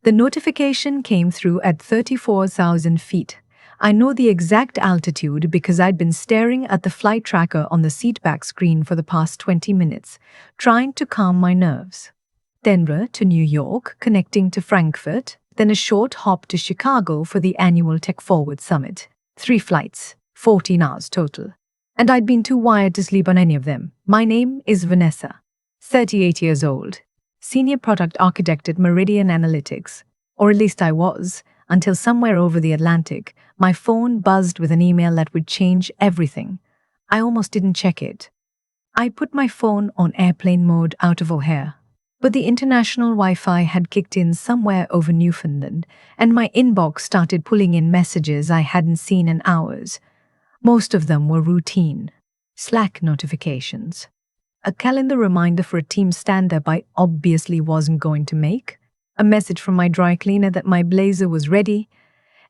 The notification came through at 34,000 feet. I know the exact altitude because I'd been staring at the flight tracker on the seatback screen for the past 20 minutes, trying to calm my nerves. Denver to New York, connecting to Frankfurt, then a short hop to Chicago for the annual Tech Forward Summit. 3 flights, 14 hours total. And I'd been too wired to sleep on any of them. My name is Vanessa, 38 years old, senior product architect at Meridian Analytics, or at least I was, until somewhere over the Atlantic, my phone buzzed with an email that would change everything. I almost didn't check it. I put my phone on airplane mode out of O'Hare, but the international Wi-Fi had kicked in somewhere over Newfoundland, and my inbox started pulling in messages I hadn't seen in hours. Most of them were routine Slack notifications. A calendar reminder for a team stand-up I obviously wasn't going to make, a message from my dry cleaner that my blazer was ready,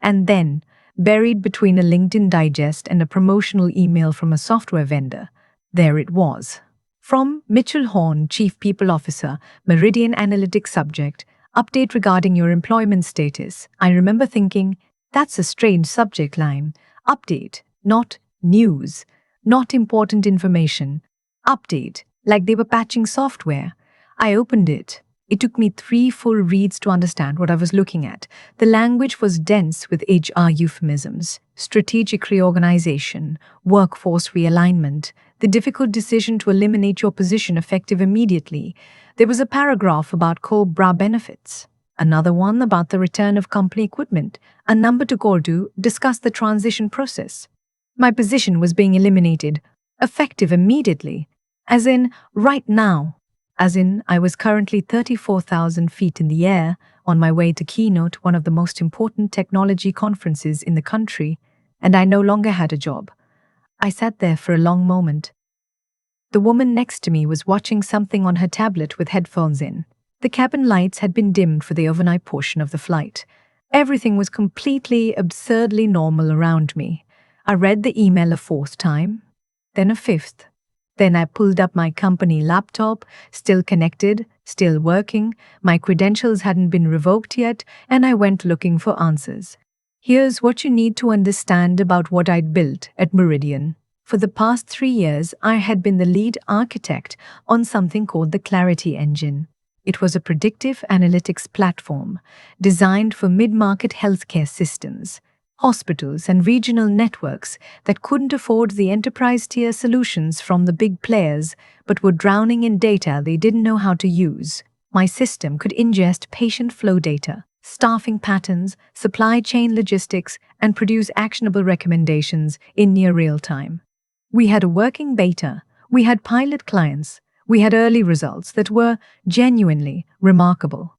and then, buried between a LinkedIn digest and a promotional email from a software vendor, there it was. From Mitchell Horn, Chief People Officer, Meridian Analytics subject, update regarding your employment status. I remember thinking, that's a strange subject line. Update, not news, not important information. Update, like they were patching software. I opened it. It took me 3 full reads to understand what I was looking at. The language was dense with HR euphemisms, strategic reorganization, workforce realignment, the difficult decision to eliminate your position effective immediately. There was a paragraph about COBRA benefits, another one about the return of company equipment, a number to call to discuss the transition process. My position was being eliminated, effective immediately, as in right now. As in, I was currently 34,000 feet in the air on my way to keynote one of the most important technology conferences in the country, and I no longer had a job. I sat there for a long moment. The woman next to me was watching something on her tablet with headphones in. The cabin lights had been dimmed for the overnight portion of the flight. Everything was completely, absurdly normal around me. I read the email a 4th time, then a 5th. Then I pulled up my company laptop, still connected, still working, my credentials hadn't been revoked yet, and I went looking for answers. Here's what you need to understand about what I'd built at Meridian. For the past 3 years, I had been the lead architect on something called the Clarity Engine. It was a predictive analytics platform designed for mid-market healthcare systems, hospitals and regional networks that couldn't afford the enterprise-tier solutions from the big players but were drowning in data they didn't know how to use. My system could ingest patient flow data, staffing patterns, supply chain logistics, and produce actionable recommendations in near real time. We had a working beta, we had pilot clients, we had early results that were genuinely remarkable.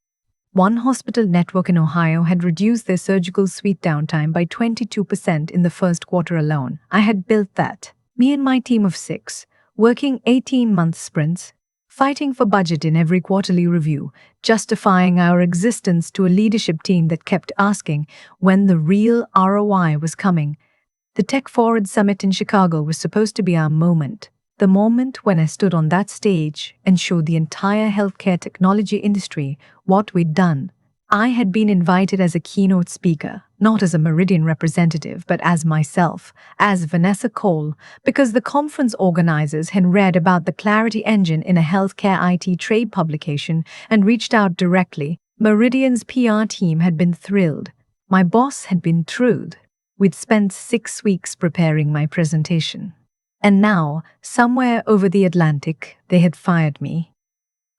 One hospital network in Ohio had reduced their surgical suite downtime by 22% in the first quarter alone. I had built that. Me and my team of 6, working 18-month sprints, fighting for budget in every quarterly review, justifying our existence to a leadership team that kept asking when the real ROI was coming. The Tech Forward Summit in Chicago was supposed to be our moment. The moment when I stood on that stage and showed the entire healthcare technology industry what we'd done. I had been invited as a keynote speaker, not as a Meridian representative, but as myself, as Vanessa Cole, because the conference organizers had read about the Clarity Engine in a healthcare IT trade publication and reached out directly. Meridian's PR team had been thrilled. My boss had been thrilled. We'd spent 6 weeks preparing my presentation. And now, somewhere over the Atlantic, they had fired me.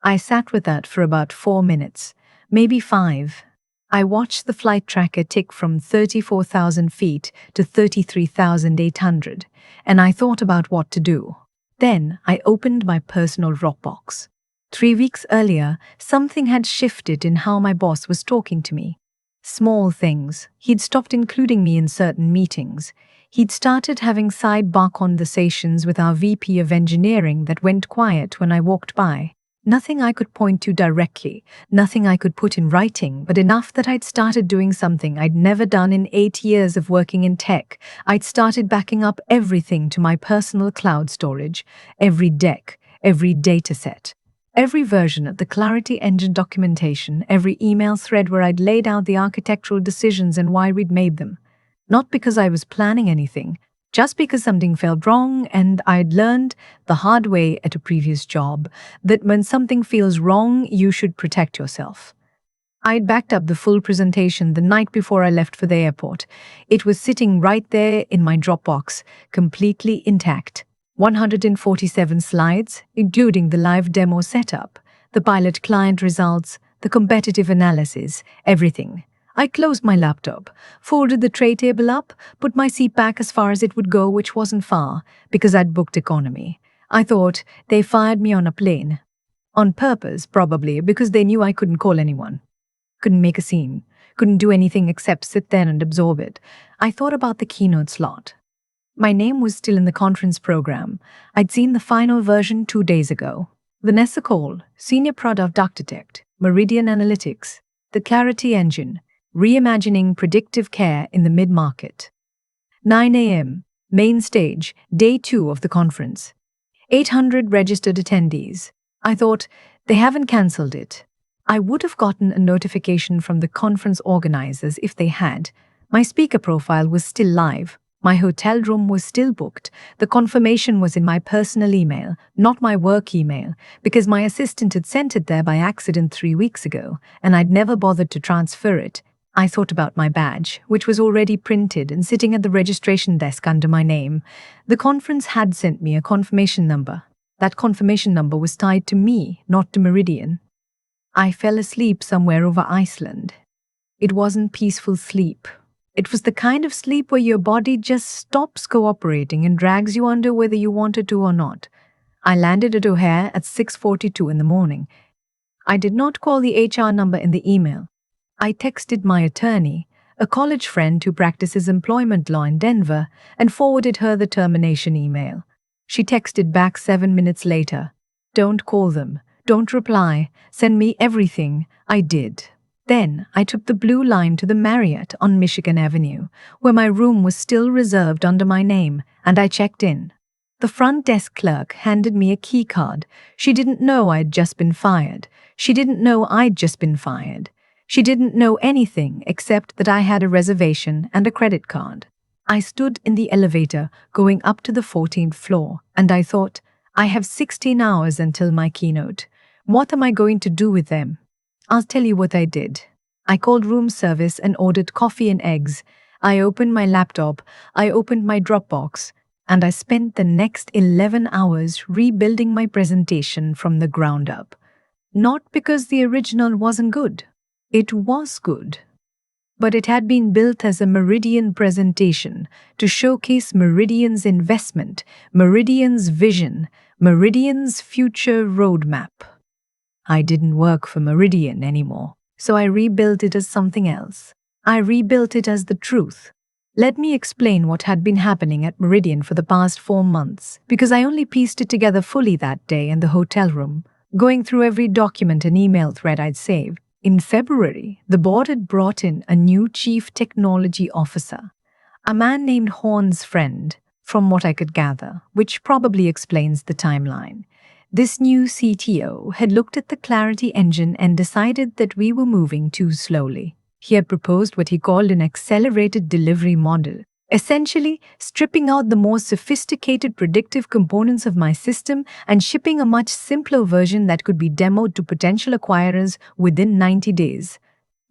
I sat with that for about 4 minutes, maybe 5. I watched the flight tracker tick from 34,000 feet to 33,800, and I thought about what to do. Then I opened my personal Dropbox. 3 weeks earlier, something had shifted in how my boss was talking to me. Small things. He'd stopped including me in certain meetings. He'd started having sidebar conversations with our VP of engineering that went quiet when I walked by. Nothing I could point to directly, nothing I could put in writing, but enough that I'd started doing something I'd never done in 8 years of working in tech. I'd started backing up everything to my personal cloud storage, every deck, every dataset, Every version of the Clarity Engine documentation, every email thread where I'd laid out the architectural decisions and why we'd made them. Not because I was planning anything, just because something felt wrong, and I'd learned the hard way at a previous job that when something feels wrong, you should protect yourself. I'd backed up the full presentation the night before I left for the airport. It was sitting right there in my Dropbox, completely intact. 147 slides, including the live demo setup, the pilot client results, the competitive analysis, everything. I closed my laptop, folded the tray table up, put my seat back as far as it would go, which wasn't far, because I'd booked economy. I thought they fired me on a plane. On purpose, probably, because they knew I couldn't call anyone. Couldn't make a scene. Couldn't do anything except sit there and absorb it. I thought about the keynote slot. My name was still in the conference program. I'd seen the final version 2 days ago. Vanessa called, Senior Product Architect, Meridian Analytics, the Clarity Engine, Reimagining Predictive Care in the Mid-Market. 9 a.m., main stage, day 2 of the conference. 800 registered attendees. I thought, they haven't cancelled it. I would have gotten a notification from the conference organizers if they had. My speaker profile was still live. My hotel room was still booked. The confirmation was in my personal email, not my work email, because my assistant had sent it there by accident 3 weeks ago, and I'd never bothered to transfer it. I thought about my badge, which was already printed and sitting at the registration desk under my name. The conference had sent me a confirmation number. That confirmation number was tied to me, not to Meridian. I fell asleep somewhere over Iceland. It wasn't peaceful sleep. It was the kind of sleep where your body just stops cooperating and drags you under whether you wanted to or not. I landed at O'Hare at 6:42 in the morning. I did not call the HR number in the email. I texted my attorney, a college friend who practices employment law in Denver, and forwarded her the termination email. She texted back 7 minutes later. Don't call them. Don't reply. Send me everything. I did. Then I took the blue line to the Marriott on Michigan Avenue, where my room was still reserved under my name, and I checked in. The front desk clerk handed me a key card. She didn't know I'd just been fired. She didn't know I'd just been fired. She didn't know anything except that I had a reservation and a credit card. I stood in the elevator going up to the 14th floor, and I thought, I have 16 hours until my keynote. What am I going to do with them? I'll tell you what I did. I called room service and ordered coffee and eggs. I opened my laptop, I opened my Dropbox, and I spent the next 11 hours rebuilding my presentation from the ground up. Not because the original wasn't good. It was good. But it had been built as a Meridian presentation to showcase Meridian's investment, Meridian's vision, Meridian's future roadmap. I didn't work for Meridian anymore, so I rebuilt it as something else. I rebuilt it as the truth. Let me explain what had been happening at Meridian for the past 4 months, because I only pieced it together fully that day in the hotel room, going through every document and email thread I'd saved. In February, the board had brought in a new chief technology officer, a man named Horn's friend, from what I could gather, which probably explains the timeline. This new CTO had looked at the Clarity Engine and decided that we were moving too slowly. He had proposed what he called an accelerated delivery model, essentially stripping out the more sophisticated predictive components of my system and shipping a much simpler version that could be demoed to potential acquirers within 90 days.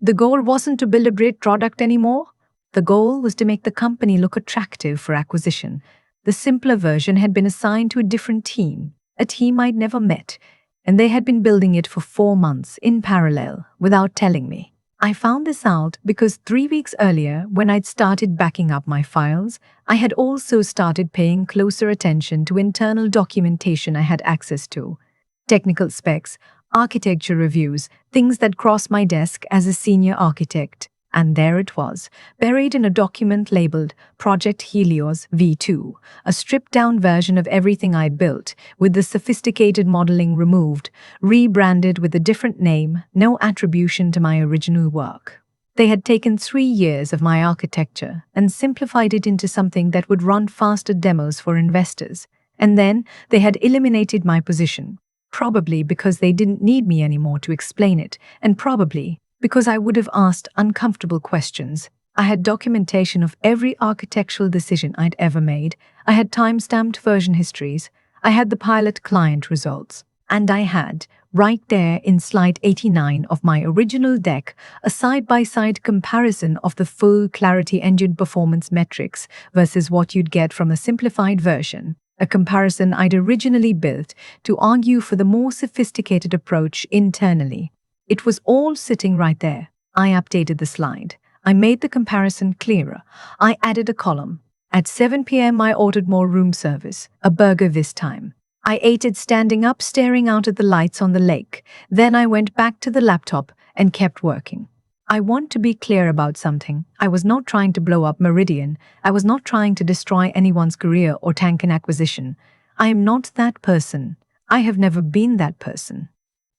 The goal wasn't to build a great product anymore. The goal was to make the company look attractive for acquisition. The simpler version had been assigned to a different team, a team I'd never met, and they had been building it for 4 months in parallel without telling me. I found this out because 3 weeks earlier, when I'd started backing up my files, I had also started paying closer attention to internal documentation I had access to. Technical specs, architecture reviews, things that crossed my desk as a senior architect. And there it was, buried in a document labeled Project Helios V2, a stripped-down version of everything I'd built, with the sophisticated modeling removed, rebranded with a different name, no attribution to my original work. They had taken 3 years of my architecture and simplified it into something that would run faster demos for investors. And then they had eliminated my position, Probably because they didn't need me anymore to explain it, and probably because I would have asked uncomfortable questions. I had documentation of every architectural decision I'd ever made. I had time-stamped version histories. I had the pilot client results. And I had, right there in slide 89 of my original deck, a side-by-side comparison of the full Clarity Engine performance metrics versus what you'd get from a simplified version. A comparison I'd originally built to argue for the more sophisticated approach internally. It was all sitting right there. I updated the slide. I made the comparison clearer. I added a column. At 7 p.m. I ordered more room service, a burger this time. I ate it standing up, staring out at the lights on the lake. Then I went back to the laptop and kept working. I want to be clear about something. I was not trying to blow up Meridian. I was not trying to destroy anyone's career or tank an acquisition. I am not that person. I have never been that person.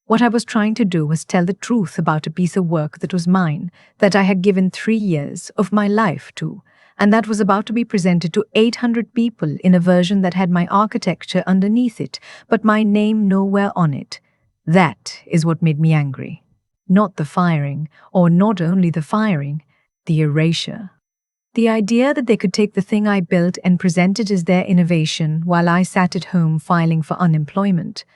What I was trying to do was tell the truth about a piece of work that was mine, that I had given 3 years of my life to, and that was about to be presented to 800 people in a version that had my architecture underneath it, but my name nowhere on it. That is what made me angry. Not the firing, or not only the firing, the erasure. The idea that they could take the thing I built and present it as their innovation while I sat at home filing for unemployment.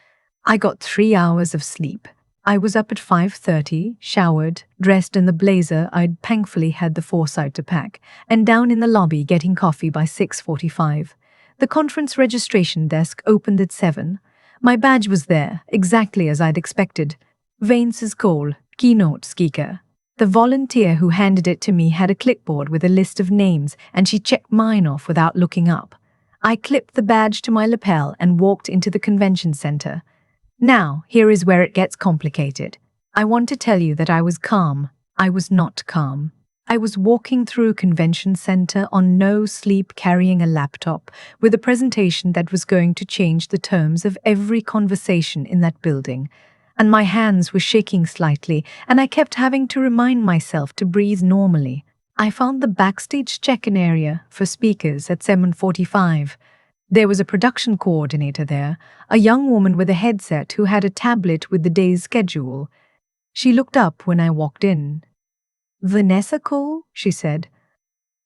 I got 3 hours of sleep. I was up at 5:30, showered, dressed in the blazer I'd thankfully had the foresight to pack, and down in the lobby getting coffee by 6:45. The conference registration desk opened at 7. My badge was there, exactly as I'd expected. Vanessa's call, keynote speaker. The volunteer who handed it to me had a clipboard with a list of names, and she checked mine off without looking up. I clipped the badge to my lapel and walked into the convention center. Now, here is where it gets complicated. I want to tell you that I was calm. I was not calm. I was walking through a convention center on no sleep, carrying a laptop with a presentation that was going to change the terms of every conversation in that building. And my hands were shaking slightly, and I kept having to remind myself to breathe normally. I found the backstage check-in area for speakers at 7:45. There was a production coordinator there, a young woman with a headset who had a tablet with the day's schedule. She looked up when I walked in. "Vanessa call?" she said.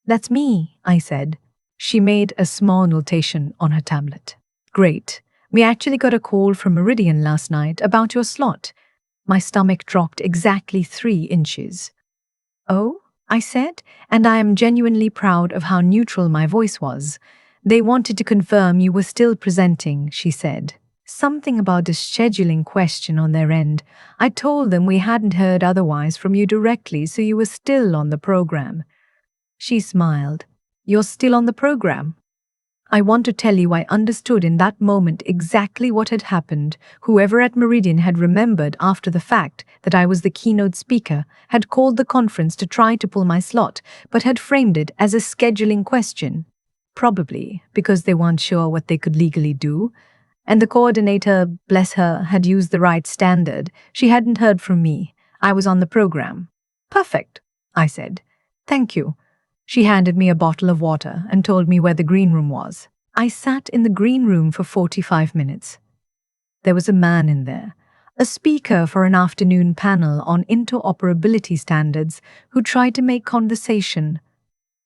"That's me," I said. She made a small notation on her tablet. "Great. We actually got a call from Meridian last night about your slot." My stomach dropped exactly 3 inches. "Oh?" I said, and I am genuinely proud of how neutral my voice was. "They wanted to confirm you were still presenting," she said. Something about a scheduling question on their end. I told them we hadn't heard otherwise from you directly, so you were still on the program. She smiled. "You're still on the program?" I want to tell you I understood in that moment exactly what had happened. Whoever at Meridian had remembered after the fact that I was the keynote speaker had called the conference to try to pull my slot, but had framed it as a scheduling question. Probably because they weren't sure what they could legally do. And the coordinator, bless her, had used the right standard. She hadn't heard from me. I was on the program. "Perfect," I said. "Thank you." She handed me a bottle of water and told me where the green room was. I sat in the green room for 45 minutes. There was a man in there, a speaker for an afternoon panel on interoperability standards, who tried to make conversation.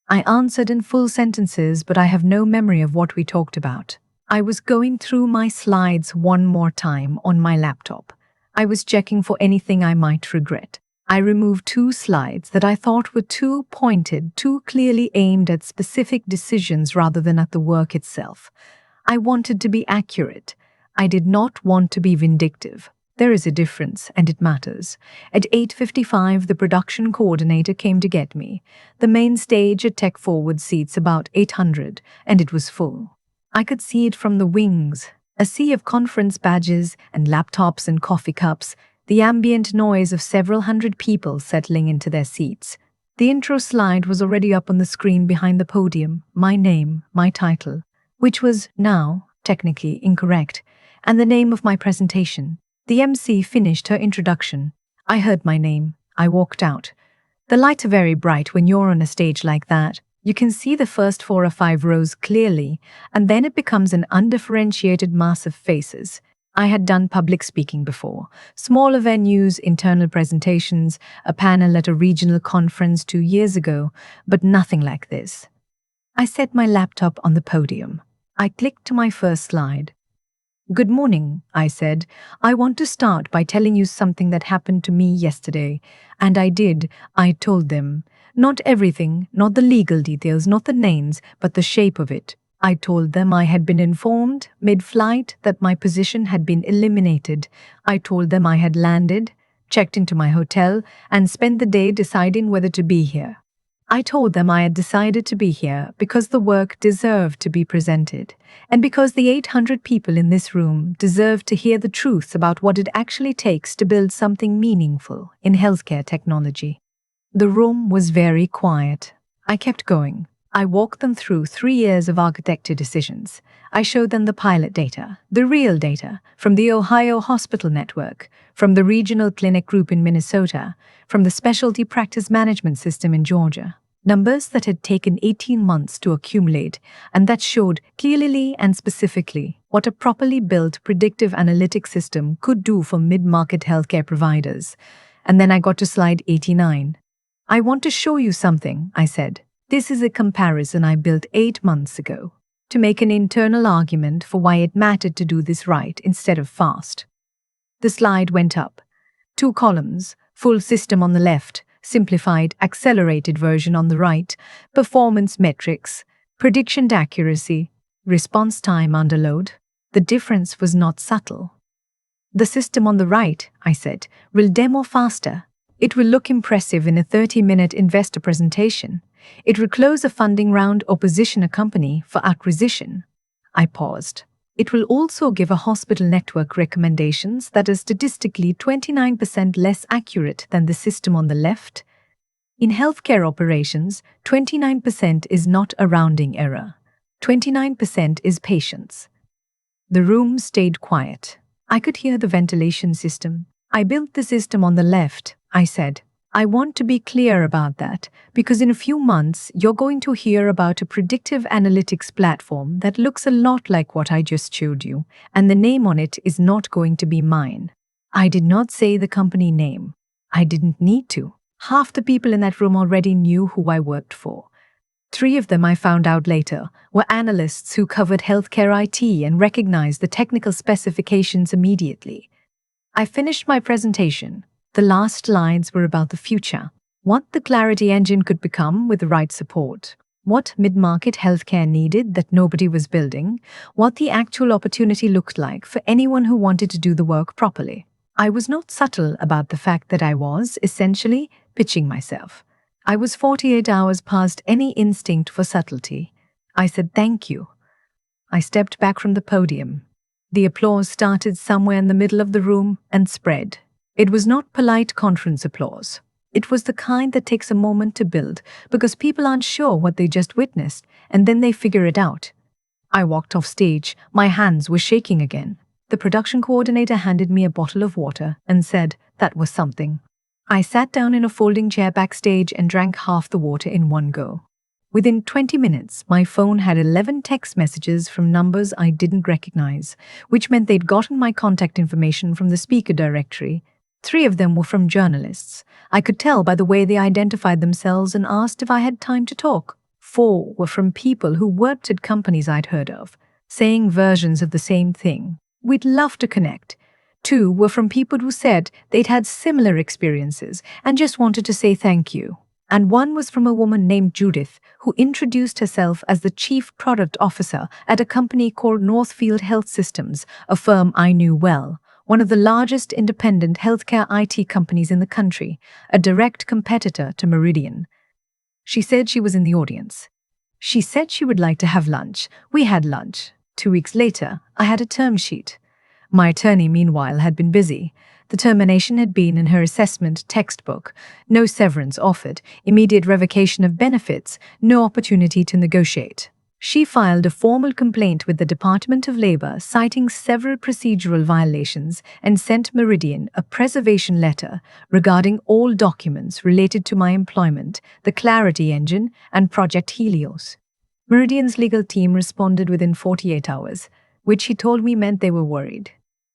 I answered in full sentences, but I have no memory of what we talked about. I was going through my slides one more time on my laptop. I was checking for anything I might regret. I removed 2 slides that I thought were too pointed, too clearly aimed at specific decisions rather than at the work itself. I wanted to be accurate. I did not want to be vindictive. There is a difference, and it matters. At 8:55, the production coordinator came to get me. The main stage at Tech Forward seats about 800, and it was full. I could see it from the wings, a sea of conference badges and laptops and coffee cups, the ambient noise of several hundred people settling into their seats. The intro slide was already up on the screen behind the podium, my name, my title, which was now technically incorrect, and the name of my presentation. The MC finished her introduction. I heard my name. I walked out. The lights are very bright when you're on a stage like that. You can see the first 4 or 5 rows clearly, and then it becomes an undifferentiated mass of faces. I had done public speaking before, smaller venues, internal presentations, a panel at a regional conference 2 years ago, but nothing like this. I set my laptop on the podium. I clicked to my first slide. Good morning, I said. I want to start by telling you something that happened to me yesterday. And I did. I told them. Not everything, not the legal details, not the names, but the shape of it. I told them I had been informed, mid-flight, that my position had been eliminated. I told them I had landed, checked into my hotel, and spent the day deciding whether to be here. I told them I had decided to be here because the work deserved to be presented, and because the 800 people in this room deserved to hear the truth about what it actually takes to build something meaningful in healthcare technology. The room was very quiet. I kept going. I walked them through 3 years of architecture decisions. I showed them the pilot data, the real data, from the Ohio Hospital Network, from the Regional Clinic Group in Minnesota, from the Specialty Practice Management System in Georgia. Numbers that had taken 18 months to accumulate and that showed clearly and specifically what a properly built predictive analytics system could do for mid-market healthcare providers. And then I got to slide 89. I want to show you something, I said. This is a comparison I built 8 months ago to make an internal argument for why it mattered to do this right instead of fast. The slide went up. 2 columns, full system on the left, simplified, accelerated version on the right, performance metrics, prediction accuracy, response time under load. The difference was not subtle. The system on the right, I said, will demo faster. It will look impressive in a 30-minute investor presentation. It will close a funding round or position a company for acquisition. I paused. It will also give a hospital network recommendations that are statistically 29% less accurate than the system on the left. In healthcare operations, 29% is not a rounding error. 29% is patience. The room stayed quiet. I could hear the ventilation system. I built the system on the left, I said. I want to be clear about that, because in a few months you're going to hear about a predictive analytics platform that looks a lot like what I just showed you, and the name on it is not going to be mine. I did not say the company name. I didn't need to. Half the people in that room already knew who I worked for. 3 of them, I found out later, were analysts who covered healthcare IT and recognized the technical specifications immediately. I finished my presentation. The last slides were about the future, what the Clarity Engine could become with the right support, what mid-market healthcare needed that nobody was building, what the actual opportunity looked like for anyone who wanted to do the work properly. I was not subtle about the fact that I was, essentially, pitching myself. I was 48 hours past any instinct for subtlety. I said thank you. I stepped back from the podium. The applause started somewhere in the middle of the room and spread. It was not polite conference applause. It was the kind that takes a moment to build because people aren't sure what they just witnessed, and then they figure it out. I walked off stage. My hands were shaking again. The production coordinator handed me a bottle of water and said that was something. I sat down in a folding chair backstage and drank half the water in one go. Within 20 minutes, my phone had 11 text messages from numbers I didn't recognize, which meant they'd gotten my contact information from the speaker directory. 3 of them were from journalists. I could tell by the way they identified themselves and asked if I had time to talk. 4 were from people who worked at companies I'd heard of, saying versions of the same thing. We'd love to connect. 2 were from people who said they'd had similar experiences and just wanted to say thank you. And 1 was from a woman named Judith, who introduced herself as the Chief Product Officer at a company called Northfield Health Systems, a firm I knew well. One of the largest independent healthcare IT companies in the country, a direct competitor to Meridian. She said she was in the audience. She said she would like to have lunch. We had lunch. 2 weeks later, I had a term sheet. My attorney, meanwhile, had been busy. The termination had been in her assessment textbook. No severance offered, immediate revocation of benefits, no opportunity to negotiate. She filed a formal complaint with the Department of Labor citing several procedural violations and sent Meridian a preservation letter regarding all documents related to my employment, the Clarity Engine, and Project Helios. Meridian's legal team responded within 48 hours, which he told me meant they were worried.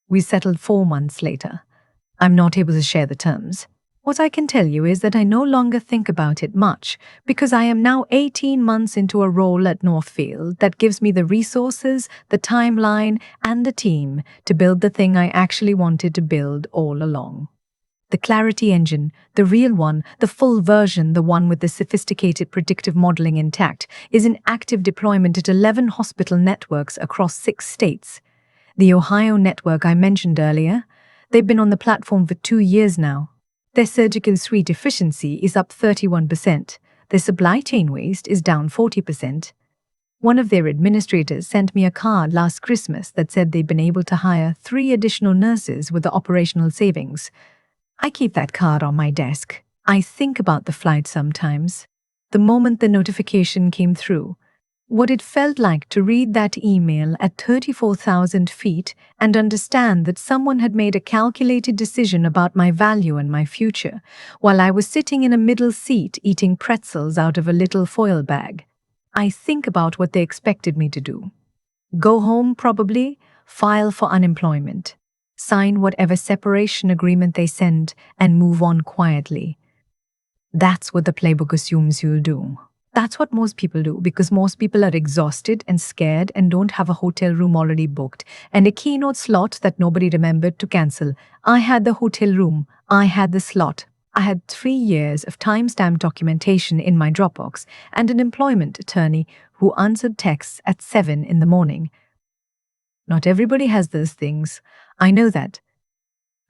We settled 4 months later. I'm not able to share the terms. What I can tell you is that I no longer think about it much because I am now 18 months into a role at Northfield that gives me the resources, the timeline, and the team to build the thing I actually wanted to build all along. The Clarity engine, the real one, the full version, the one with the sophisticated predictive modeling intact, is in active deployment at 11 hospital networks across 6 states. The Ohio network I mentioned earlier, they've been on the platform for 2 years now. Their surgical suite efficiency is up 31%. Their supply chain waste is down 40%. One of their administrators sent me a card last Christmas that said they'd been able to hire 3 additional nurses with the operational savings. I keep that card on my desk. I think about the flight sometimes. The moment the notification came through, what it felt like to read that email at 34,000 feet and understand that someone had made a calculated decision about my value and my future, while I was sitting in a middle seat eating pretzels out of a little foil bag. I think about what they expected me to do. Go home, probably, file for unemployment, sign whatever separation agreement they send, and move on quietly. That's what the playbook assumes you'll do. That's what most people do because most people are exhausted and scared and don't have a hotel room already booked and a keynote slot that nobody remembered to cancel. I had the hotel room. I had the slot. I had 3 years of timestamp documentation in my Dropbox and an employment attorney who answered texts at 7 in the morning. Not everybody has those things. I know that.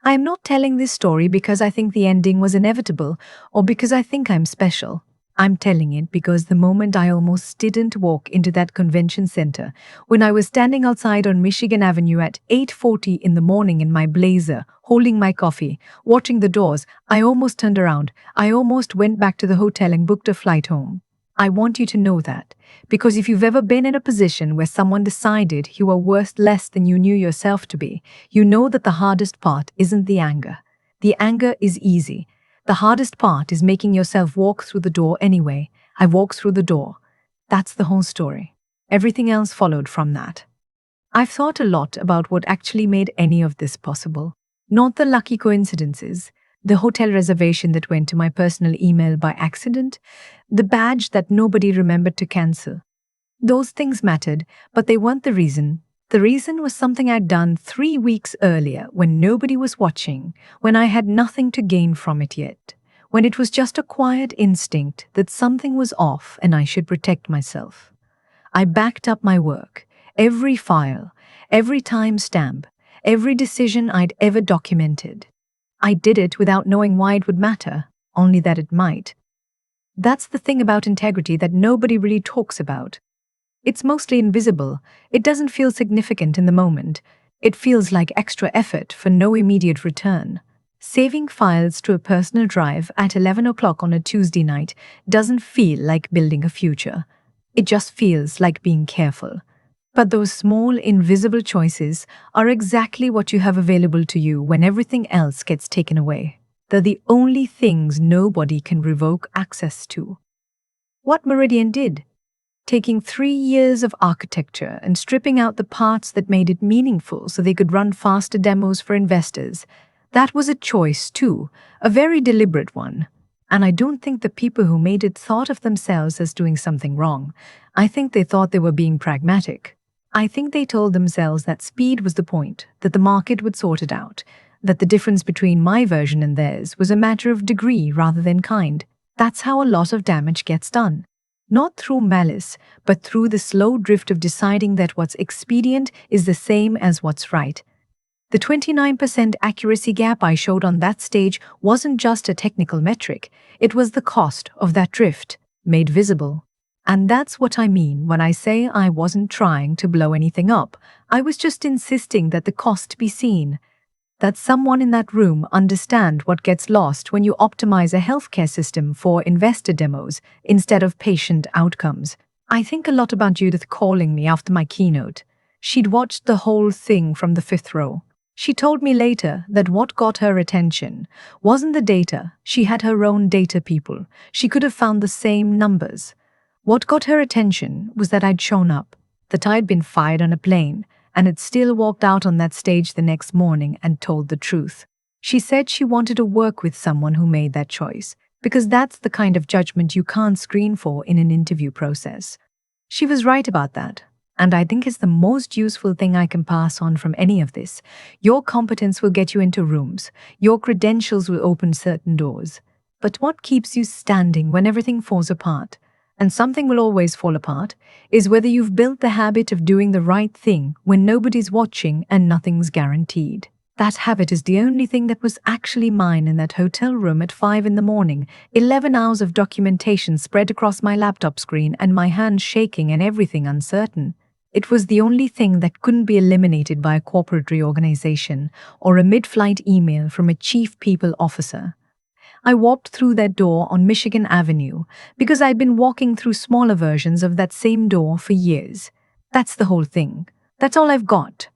I am not telling this story because I think the ending was inevitable or because I think I'm special. I'm telling it because the moment I almost didn't walk into that convention center, when I was standing outside on Michigan Avenue at 8:40 in the morning in my blazer, holding my coffee, watching the doors, I almost turned around. I almost went back to the hotel and booked a flight home. I want you to know that, because if you've ever been in a position where someone decided you were worth less than you knew yourself to be, you know that the hardest part isn't the anger. The anger is easy. The hardest part is making yourself walk through the door anyway. I walked through the door. That's the whole story. Everything else followed from that. I've thought a lot about what actually made any of this possible. Not the lucky coincidences, the hotel reservation that went to my personal email by accident, the badge that nobody remembered to cancel. Those things mattered, but they weren't the reason. The reason was something I'd done 3 weeks earlier when nobody was watching, when I had nothing to gain from it yet, when it was just a quiet instinct that something was off and I should protect myself. I backed up my work, every file, every timestamp, every decision I'd ever documented. I did it without knowing why it would matter, only that it might. That's the thing about integrity that nobody really talks about. It's mostly invisible. It doesn't feel significant in the moment. It feels like extra effort for no immediate return. Saving files to a personal drive at 11 o'clock on a Tuesday night doesn't feel like building a future. It just feels like being careful. But those small, invisible choices are exactly what you have available to you when everything else gets taken away. They're the only things nobody can revoke access to. What Meridian did, taking 3 years of architecture and stripping out the parts that made it meaningful so they could run faster demos for investors, that was a choice too, a very deliberate one. And I don't think the people who made it thought of themselves as doing something wrong. I think they thought they were being pragmatic. I think they told themselves that speed was the point, that the market would sort it out, that the difference between my version and theirs was a matter of degree rather than kind. That's how a lot of damage gets done. Not through malice, but through the slow drift of deciding that what's expedient is the same as what's right. The 29% accuracy gap I showed on that stage wasn't just a technical metric, it was the cost of that drift, made visible. And that's what I mean when I say I wasn't trying to blow anything up. I was just insisting that the cost be seen. That someone in that room understand what gets lost when you optimize a healthcare system for investor demos instead of patient outcomes. I think a lot about Judith calling me after my keynote. She'd watched the whole thing from the 5th row. She told me later that what got her attention wasn't the data. She had her own data people. She could have found the same numbers. What got her attention was that I'd shown up, that I'd been fired on a plane, and had still walked out on that stage the next morning and told the truth. She said she wanted to work with someone who made that choice, because that's the kind of judgment you can't screen for in an interview process. She was right about that. And I think it's the most useful thing I can pass on from any of this. Your competence will get you into rooms. Your credentials will open certain doors. But what keeps you standing when everything falls apart, and something will always fall apart, is whether you've built the habit of doing the right thing when nobody's watching and nothing's guaranteed. That habit is the only thing that was actually mine in that hotel room at 5 in the morning, 11 hours of documentation spread across my laptop screen and my hands shaking and everything uncertain. It was the only thing that couldn't be eliminated by a corporate reorganization or a mid-flight email from a chief people officer. I walked through that door on Michigan Avenue because I'd been walking through smaller versions of that same door for years. That's the whole thing. That's all I've got.